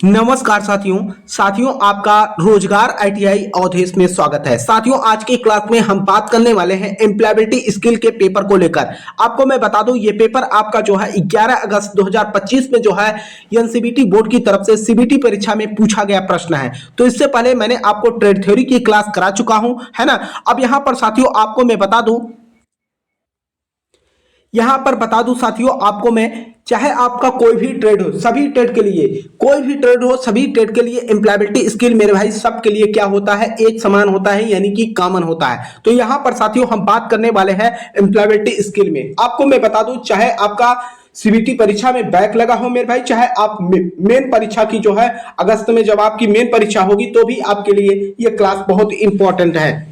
नमस्कार साथियों आपका रोजगार आईटीआई अवधेश में स्वागत है। साथियों, आज की क्लास में हम बात करने वाले हैं एम्प्लॉयबिलिटी स्किल के पेपर को लेकर। आपको मैं बता दूं, ये पेपर आपका जो है 11 अगस्त 2025 में जो है एनसीबीटी बोर्ड की तरफ से सीबीटी परीक्षा में पूछा गया प्रश्न है। तो इससे पहले मैंने आपको ट्रेड थ्योरी की क्लास करा चुका हूं, है ना। अब यहाँ पर साथियों आपको मैं बता दूं, साथियों आपको मैं, चाहे आपका कोई भी ट्रेड हो, सभी ट्रेड के लिए, कोई भी ट्रेड हो, सभी ट्रेड के लिए एम्प्लॉयबिलिटी स्किल मेरे भाई सबके लिए क्या होता है, एक समान होता है, यानी कि कॉमन होता है। तो यहां पर साथियों हम बात करने वाले हैं एम्प्लॉयबिलिटी स्किल में। आपको मैं बता दूं, चाहे आपका सीबीटी परीक्षा में बैक लगा हो मेरे भाई, चाहे आप मेन परीक्षा की जो है अगस्त में जब आपकी मेन परीक्षा होगी, तो भी आपके लिए यह क्लास बहुत इंपॉर्टेंट है।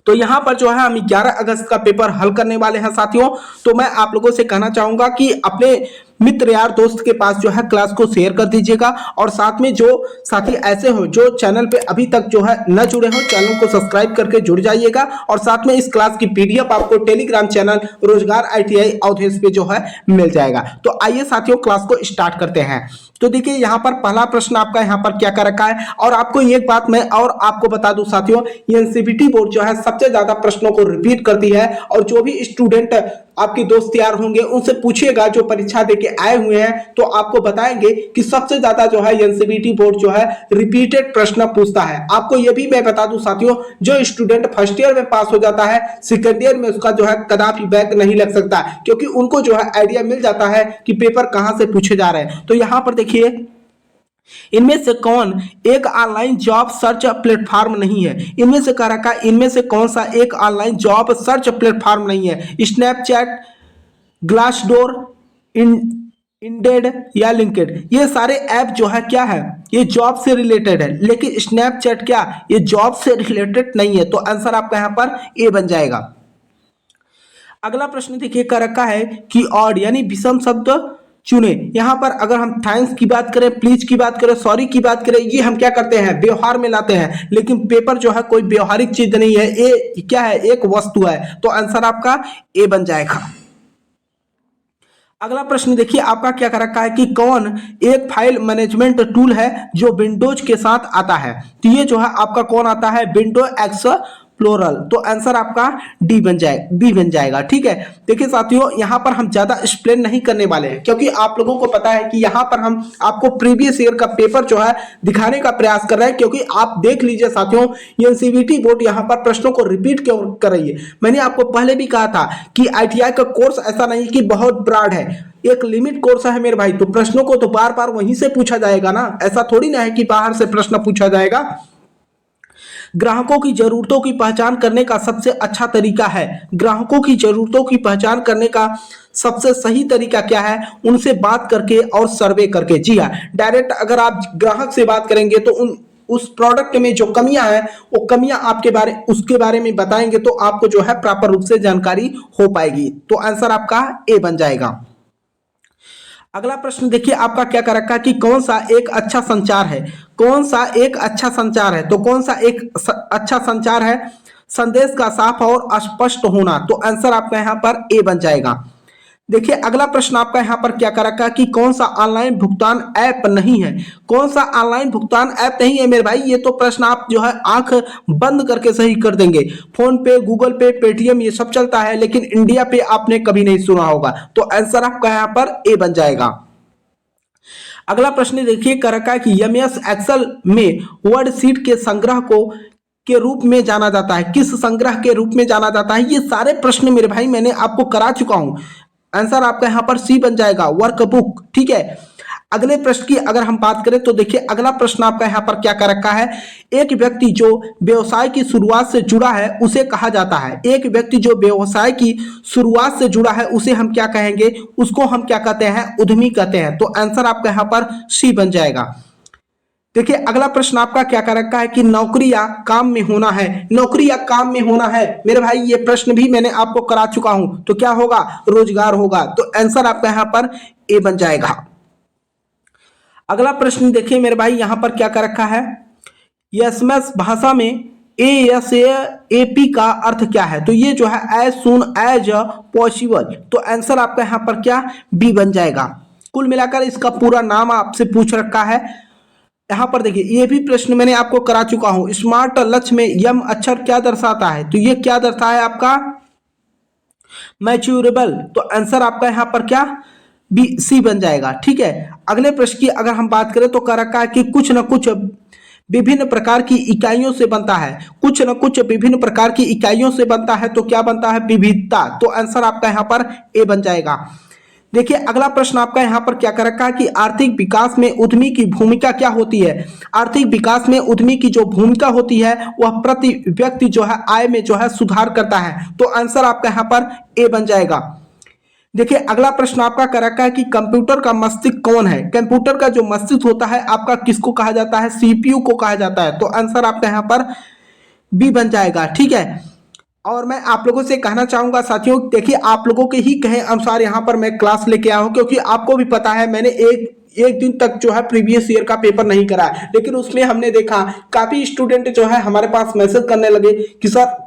तो यहां पर जो है हम 11 अगस्त का पेपर हल करने वाले हैं साथियों। तो मैं आप लोगों से कहना चाहूंगा कि अपने मित्र यार दोस्त के पास जो है क्लास को शेयर कर दीजिएगा, और साथ में जो साथी ऐसे हो जो चैनल पे अभी तक जो है न जुड़े हो, चैनल को सब्सक्राइब करके जुड़ जाइएगा। और साथ में इस क्लास की पीडीएफ आपको टेलीग्राम चैनल रोजगार आईटीआई अवधेश पे जो है मिल जाएगा। तो आइए साथियों क्लास को स्टार्ट करते हैं। तो देखिए यहाँ पर पहला प्रश्न आपका यहाँ पर क्या कर रखा है, और आपको एक बात मैं और आपको बता दूं साथियों, एनसीबीटी बोर्ड जो है सबसे ज्यादा प्रश्नों को रिपीट करती है। और जो भी स्टूडेंट आपके दोस्त यार होंगे उनसे पूछिएगा जो परीक्षा देके आए हुए हैं, तो आपको बताएंगे कि सबसे ज्यादा जो है एनसीबीटी बोर्ड जो है रिपीटेड प्रश्न पूछता है। आपको यह भी मैं बता दूं साथियों, जो स्टूडेंट फर्स्ट ईयर में पास हो जाता है, सेकंड ईयर में उसका जो है कदापि बैक नहीं लग सकता, क्योंकि उनको जो है आइडिया मिल जाता है कि पेपर कहां से पूछे जा रहे हैं। तो यहां पर देखिए, इनमें से कौन एक ऑनलाइन जॉब सर्च प्लेटफॉर्म नहीं है। इनमें से कह रखा है, इनमें से कौन सा एक ऑनलाइन जॉब सर्च प्लेटफॉर्म नहीं है। स्नैपचैट, ग्लासडोर, इंडेड या लिंक्डइन, ये सारे ऐप जो है क्या है, ये जॉब से रिलेटेड है। लेकिन स्नैपचैट क्या, ये जॉब से रिलेटेड नहीं है। तो आंसर आपका यहाँ पर ए बन जाएगा। अगला प्रश्न देखिए, कर रखा है कि ऑड यानी विषम शब्द चुने। यहां पर अगर हम थैंक्स की बात करें, प्लीज की बात करें, सॉरी की बात करें, ये हम क्या करते हैं, व्यवहार में लाते हैं। लेकिन पेपर जो है कोई व्यवहारिक चीज नहीं है, ये क्या है, एक वस्तु है। तो आंसर आपका ए बन जाएगा। अगला प्रश्न देखिए आपका क्या कर रखा है कि कौन एक फाइल मैनेजमेंट टूल है जो विंडोज के साथ आता है। तो ये जो है आपका कौन आता है, विंडो एक्स प्लोरल। तो आंसर आपका डी बन जाएगा, बी बन जाएगा। ठीक है, देखिए साथियों यहाँ पर हम ज्यादा एक्सप्लेन नहीं करने वाले हैं, क्योंकि आप लोगों को पता है कि यहाँ पर हम आपको प्रीवियस ईयर का पेपर जो है दिखाने का प्रयास कर रहे हैं। क्योंकि आप देख लीजिए साथियों, एनसीबीटी बोर्ड यहाँ पर प्रश्नों को रिपीट क्यों कर रही है। मैंने आपको पहले भी कहा था कि आईटीआई का कोर्स ऐसा नहीं कि बहुत ब्रॉड है, एक लिमिट कोर्स है मेरे भाई। तो प्रश्नों को तो बार बार वहीं से पूछा जाएगा ना, ऐसा थोड़ी ना है कि बाहर से प्रश्न पूछा जाएगा। ग्राहकों की जरूरतों की पहचान करने का सबसे अच्छा तरीका है, ग्राहकों की जरूरतों की पहचान करने का सबसे सही तरीका क्या है, उनसे बात करके और सर्वे करके। जी हाँ, डायरेक्ट अगर आप ग्राहक से बात करेंगे तो उस प्रोडक्ट में जो कमियां हैं, वो कमियां उसके बारे में बताएंगे, तो आपको जो है प्रॉपर रूप से जानकारी हो पाएगी। तो आंसर आपका ए बन जाएगा। अगला प्रश्न देखिए आपका क्या कर रखा है कि कौन सा एक अच्छा संचार है। कौन सा एक अच्छा संचार है, तो कौन सा एक अच्छा संचार है, संदेश का साफ और स्पष्ट होना। तो आंसर आपका यहाँ पर ए बन जाएगा। देखिए अगला प्रश्न आपका यहाँ पर क्या कर रखा है कि कौन सा ऑनलाइन भुगतान ऐप नहीं है। कौन सा ऑनलाइन भुगतान ऐप नहीं है मेरे भाई, ये तो प्रश्न आप जो है आंख बंद करके सही कर देंगे। फोन पे, गूगल पे, पेटीएम ये सब चलता है, लेकिन इंडिया पे आपने कभी नहीं सुना होगा। तो आंसर आपका यहाँ पर ए बन जाएगा। अगला प्रश्न देखिए कर रखा है कि एमएस एक्सेल में वर्ड शीट के संग्रह को के रूप में जाना जाता है, किस संग्रह के रूप में जाना जाता है। ये सारे प्रश्न मेरे भाई मैंने आपको करा चुका हूं। आंसर आपका यहां पर सी बन जाएगा, वर्कबुक। ठीक है, अगले प्रश्न की अगर हम बात करें तो देखिए अगला प्रश्न आपका यहां पर क्या कर रखा है, एक व्यक्ति जो व्यवसाय की शुरुआत से जुड़ा है उसे कहा जाता है। एक व्यक्ति जो व्यवसाय की शुरुआत से जुड़ा है उसे हम क्या कहेंगे, उसको हम क्या कहते हैं, उद्यमी कहते हैं। तो आंसर आपका यहां पर सी बन जाएगा। देखिए अगला प्रश्न आपका क्या कर रखा है कि नौकरी या काम में होना है। नौकरी या काम में होना है मेरे भाई, ये प्रश्न भी मैंने आपको करा चुका हूं। तो क्या होगा, रोजगार होगा। तो आंसर आपका यहां पर ए बन जाएगा। अगला प्रश्न देखिए मेरे भाई यहां पर क्या कर रखा है, एसएमएस भाषा में एएसएपी का अर्थ क्या है। तो ये जो है एज सून एज पॉसिबल। तो आंसर आपका यहां पर क्या, बी बन जाएगा। कुल मिलाकर इसका पूरा नाम आपसे पूछ रखा है, यहाँ पर देखिए ये भी प्रश्न मैंने आपको करा चुका हूं। स्मार्ट लक्ष्य में यम अक्षर क्या दर्शाता है, तो ये क्या दर्शाता है आपका मैच्योरेबल। तो आंसर आपका यहाँ पर क्या बी सी बन जाएगा। ठीक है, अगले प्रश्न की अगर हम बात करें तो कह रखा है कि कुछ न कुछ विभिन्न प्रकार की इकाइयों से बनता है, कुछ न कुछ विभिन्न प्रकार की इकाइयों से बनता है, तो क्या बनता है विविधता। तो आंसर आपका यहाँ पर ए बन जाएगा। देखिए अगला प्रश्न आपका यहाँ पर क्या कर रखा है कि आर्थिक विकास में उद्यमी की भूमिका क्या होती है। आर्थिक विकास में उद्यमी की जो भूमिका होती है वह प्रति व्यक्ति जो है आय में जो है सुधार करता है। तो आंसर आपका यहाँ पर ए बन जाएगा। देखिए अगला प्रश्न आपका कर रखा है कि कंप्यूटर का मस्तिष्क कौन है। कंप्यूटर का जो मस्तिष्क होता है आपका किसको कहा जाता है, सीपीयू को कहा जाता है। तो आंसर आपका यहाँ पर बी बन जाएगा। ठीक है, और मैं आप लोगों से कहना चाहूंगा साथियों, देखिए आप लोगों के ही कहे अनुसार यहाँ पर मैं क्लास लेके आया हूँ, क्योंकि आपको भी पता है मैंने एक दिन तक जो है प्रीवियस ईयर का पेपर नहीं करा है, लेकिन उसमें हमने देखा काफी स्टूडेंट जो है हमारे पास मैसेज करने लगे कि सर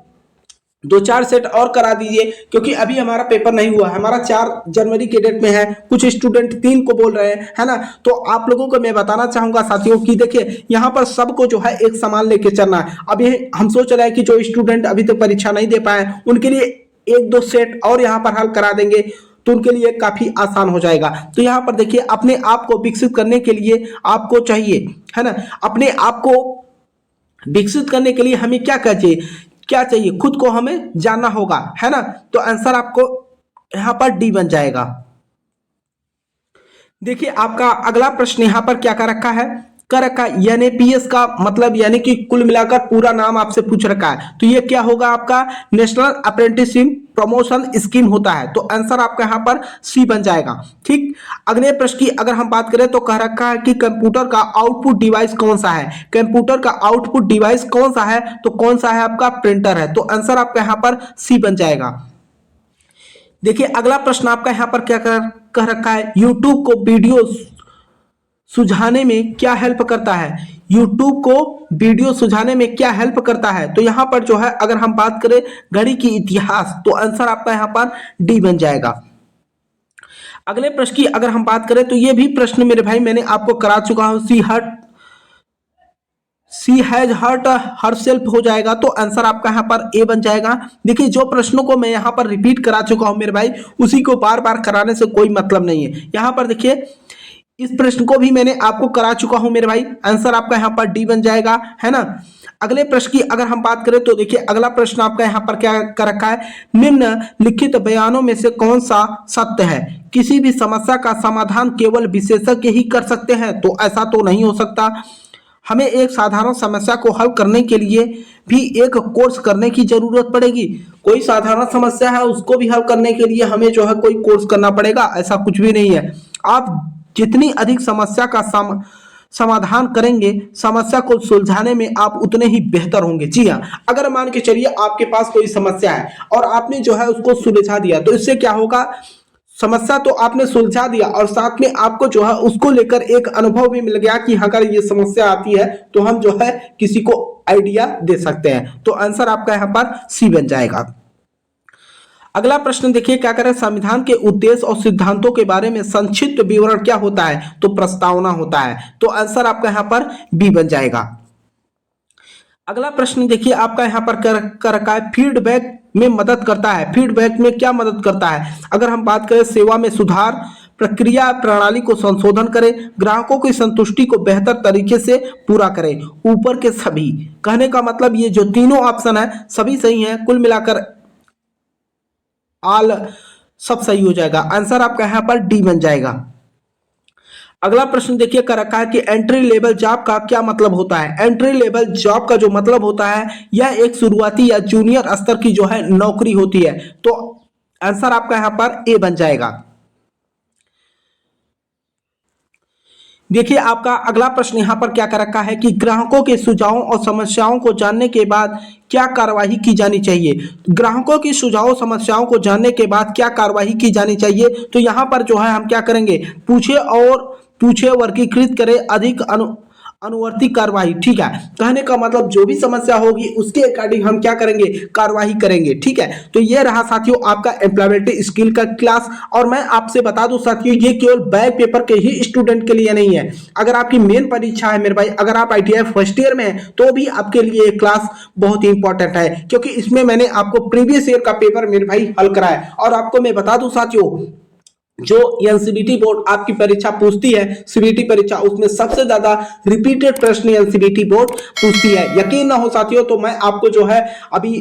2-4 सेट और करा दीजिए, क्योंकि अभी हमारा पेपर नहीं हुआ, हमारा 4 जनवरी के डेट में है, कुछ स्टूडेंट 3 को बोल रहे हैं, है ना। तो आप लोगों को मैं बताना चाहूंगा साथियों कि देखिए यहाँ पर सबको जो है एक समान लेके चलना है। अब ये हम सोच रहे हैं कि जो स्टूडेंट अभी तक परीक्षा नहीं दे पाए उनके लिए 1-2 सेट और यहाँ पर हल करा देंगे तो उनके लिए काफी आसान हो जाएगा। तो यहाँ पर देखिए अपने आप को विकसित करने के लिए आपको चाहिए, है ना, अपने आप को विकसित करने के लिए हमें क्या चाहिए, खुद को हमें जानना होगा, है ना। तो आंसर आपको यहां पर डी बन जाएगा। देखिए आपका अगला प्रश्न यहां पर क्या कर रखा है एनएपीएस का मतलब यानी कि कुल मिलाकर पूरा नाम आपसे पूछ रखा है। तो ये क्या होगा आपका नेशनल अप्रेंटिसशिप प्रमोशन स्कीम होता है। तो आंसर आपका यहाँ पर सी बन जाएगा। ठीक, अगले प्रश्न की अगर हम बात करें तो कह रखा है कि कंप्यूटर का आउटपुट डिवाइस कौन सा है। कंप्यूटर का आउटपुट डिवाइस कौन सा है, तो कौन सा है आपका प्रिंटर है। तो आंसर आपका यहाँ पर सी बन जाएगा। देखिए अगला प्रश्न आपका यहाँ पर क्या कह रखा है यूट्यूब को वीडियो सुझाने में क्या हेल्प करता है। यूट्यूब को वीडियो सुझाने में क्या हेल्प करता है, तो यहाँ पर जो है अगर हम बात करें घड़ी की इतिहास, तो आंसर आपका यहाँ पर डी बन जाएगा। अगले प्रश्न की अगर हम बात करें तो ये भी प्रश्न मेरे भाई मैंने आपको करा चुका हूं, सी हैज हर्ट हर सेल्फ हो जाएगा। तो आंसर आपका यहाँ पर ए बन जाएगा। देखिए जो प्रश्नों को मैं यहाँ पर रिपीट करा चुका हूं मेरे भाई, उसी को बार बार कराने से कोई मतलब नहीं है। यहाँ पर देखिए इस प्रश्न को भी मैंने आपको करा चुका हूं मेरे भाई, आंसर आपका यहाँ पर डी बन जाएगा, है ना। अगले प्रश्न की अगर हम बात करें तो देखिए अगला प्रश्न आपका यहाँ पर क्या कर रखा है निम्नलिखित बयानों में से कौन सा सत्य है। किसी भी समस्या का समाधान केवल विशेषज्ञ ही कर सकते हैं, तो ऐसा तो नहीं हो सकता। हमें एक साधारण समस्या को हल करने के लिए भी एक कोर्स करने की जरूरत पड़ेगी। कोई साधारण समस्या है उसको भी हल करने के लिए हमें जो है कोई कोर्स करना पड़ेगा, ऐसा कुछ भी नहीं है। आप जितनी अधिक समस्या का समाधान करेंगे, समस्या को सुलझाने में आप उतने ही बेहतर होंगे। जी हाँ, अगर मान के चलिए आपके पास कोई समस्या है और आपने जो है उसको सुलझा दिया, तो इससे क्या होगा, समस्या तो आपने सुलझा दिया और साथ में आपको जो है उसको लेकर एक अनुभव भी मिल गया कि अगर ये समस्या आती है तो हम जो है किसी को आइडिया दे सकते हैं। तो आंसर आपका यहाँ पर सी बन जाएगा। अगला प्रश्न देखिए क्या करें संविधान के उद्देश्य और सिद्धांतों के बारे में संक्षिप्त विवरण क्या होता है, तो प्रस्तावना होता है। तो आंसर आपका यहाँ पर बी बन जाएगा। अगला प्रश्न देखिए आपका यहाँ पर कर रखा है फीडबैक में मदद करता है। फीडबैक में क्या मदद करता है, अगर हम बात करें सेवा में सुधार, प्रक्रिया प्रणाली को संशोधन करें, ग्राहकों की संतुष्टि को बेहतर तरीके से पूरा करें। ऊपर के सभी कहने का मतलब ये जो तीनों ऑप्शन है सभी सही है, कुल मिलाकर ऑल सब सही हो जाएगा। आंसर आपका यहाँ पर डी बन जाएगा। अगला प्रश्न देखिए कर रखा है कि एंट्री लेवल जॉब का क्या मतलब होता है। एंट्री लेवल जॉब का जो मतलब होता है यह एक शुरुआती या जूनियर स्तर की जो है नौकरी होती है। तो आंसर आपका यहाँ पर ए बन जाएगा। देखिए आपका अगला प्रश्न यहाँ पर क्या कर रखा है कि ग्राहकों के सुझावों और समस्याओं को जानने के बाद क्या कार्यवाही की जानी चाहिए। ग्राहकों की सुझावों समस्याओं को जानने के बाद क्या कार्यवाही की जानी चाहिए, तो यहाँ पर जो है हम क्या करेंगे, पूछे वर्गीकृत करें, अनुवर्ती कार्यवाही। ठीक है, कहने का मतलब जो भी समस्या होगी उसके अकॉर्डिंग हम क्या करेंगे, कार्यवाही करेंगे। ठीक है, तो ये रहा साथियों आपका एम्प्लॉयबिलिटी स्किल का क्लास। और मैं आपसे बता दूं साथियों, ये केवल बैक पेपर के ही स्टूडेंट के लिए नहीं है। अगर आपकी मेन परीक्षा है मेरे भाई, अगर आप ITI फर्स्ट ईयर में हैं तो भी आपके लिए ये क्लास बहुत ही इंपॉर्टेंट है, क्योंकि इसमें मैंने आपको प्रीवियस ईयर का पेपर मेरे भाई हल कराया। और आपको मैं बता दूं साथियों, जो एनसीबीटी बोर्ड आपकी परीक्षा पूछती है, सीबीटी परीक्षा, उसमें सबसे ज्यादा रिपीटेड प्रश्न एनसीबीटी बोर्ड पूछती है। यकीन ना हो साथियों तो मैं आपको जो है अभी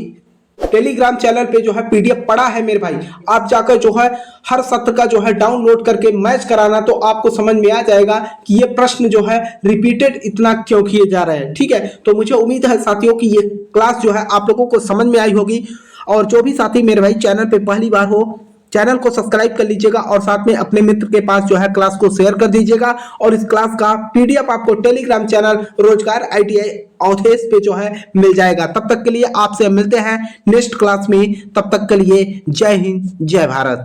टेलीग्राम चैनल पे जो है PDF पड़ा है मेरे भाई, आप जाकर जो है हर सत्र का जो है डाउनलोड करके मैच कराना, तो आपको समझ में आ जाएगा कि ये प्रश्न जो है रिपीटेड इतना क्यों किए जा रहे हैं। ठीक है, तो मुझे उम्मीद है साथियों कि ये क्लास जो है आप लोगों को समझ में आई होगी। और जो भी साथी मेरे भाई चैनल पे पहली बार हो, चैनल को सब्सक्राइब कर लीजिएगा और साथ में अपने मित्र के पास जो है क्लास को शेयर कर दीजिएगा। और इस क्लास का PDF आपको टेलीग्राम चैनल रोजगार ITI ऑथेस पे जो है मिल जाएगा। तब तक के लिए आपसे मिलते हैं नेक्स्ट क्लास में, तब तक के लिए जय हिंद जय भारत।